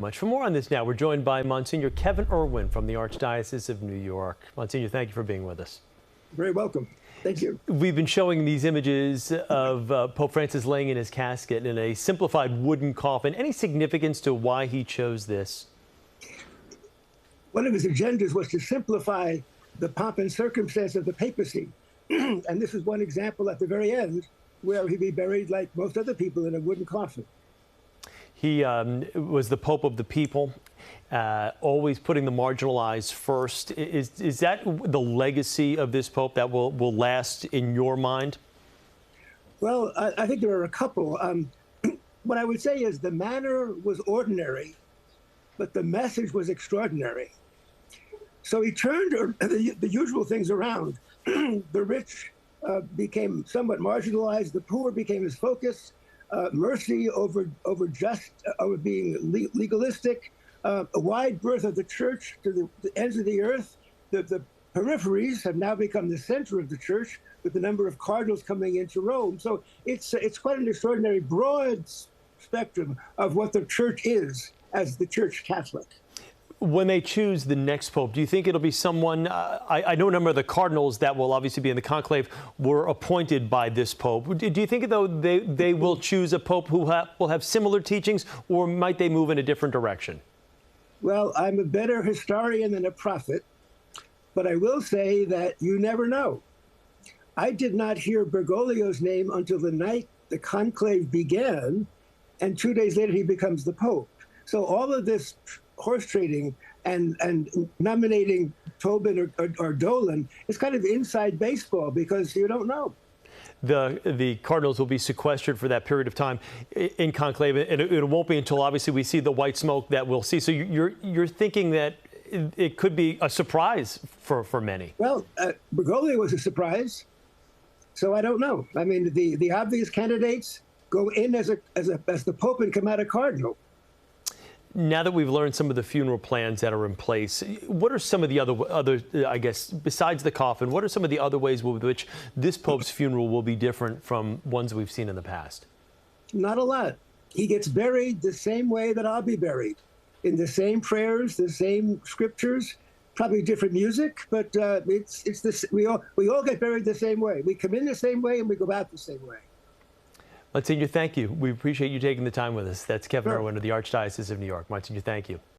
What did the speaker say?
Much for more on this now, we're joined by Monsignor Kevin Irwin from the Archdiocese of New York. Monsignor, thank you for being with us. Very welcome. Thank you. We've been showing these images of Pope Francis laying in his casket in a simplified wooden coffin. Any significance to why he chose this? One of his agendas was to simplify the pomp and circumstance of the papacy. And this is one example at the very end where he'd be buried like most other people in a wooden coffin. He was the Pope of the people, always putting the marginalized first. Is that the legacy of this Pope that will last in your mind? Well, I think there are a couple. What I would say is the manner was ordinary, but the message was extraordinary. So he turned the usual things around. The rich became somewhat marginalized. The poor became his focus. Mercy over being legalistic, a wide berth of the church to the ends of the earth. The peripheries have now become the center of the church, with the number of cardinals coming into Rome. So it's quite an extraordinary broad spectrum of what the church is as the Church Catholic. When they choose the next pope, do you think it'll be someone, I know a number of the cardinals that will obviously be in the conclave were appointed by this pope. Do you think, though, they will choose a pope who will have similar teachings, or might they move in a different direction? Well, I'm a better historian than a prophet, but I will say that you never know. I did not hear Bergoglio's name until the night the conclave began, and 2 days later he becomes the pope. So all of this horse trading and nominating Tobin or Dolan is kind of inside baseball because you don't know. The cardinals will be sequestered for that period of time in conclave, and it won't be until obviously we see the white smoke that we'll see. So you're thinking that it could be a surprise for many. Well, Bergoglio was a surprise, so I don't know. I mean, the obvious candidates go in as the Pope and come out a cardinal. Now that we've learned some of the funeral plans that are in place, what are some of the other, I guess, besides the coffin, what are some of the other ways with which this Pope's funeral will be different from ones we've seen in the past? Not a lot. He gets buried the same way that I'll be buried, in the same prayers, the same scriptures, probably different music, but it's this. We all get buried the same way. We come in the same way and we go out the same way. Monsignor, thank you. We appreciate you taking the time with us. That's Kevin Irwin of the Archdiocese of New York. Monsignor, thank you.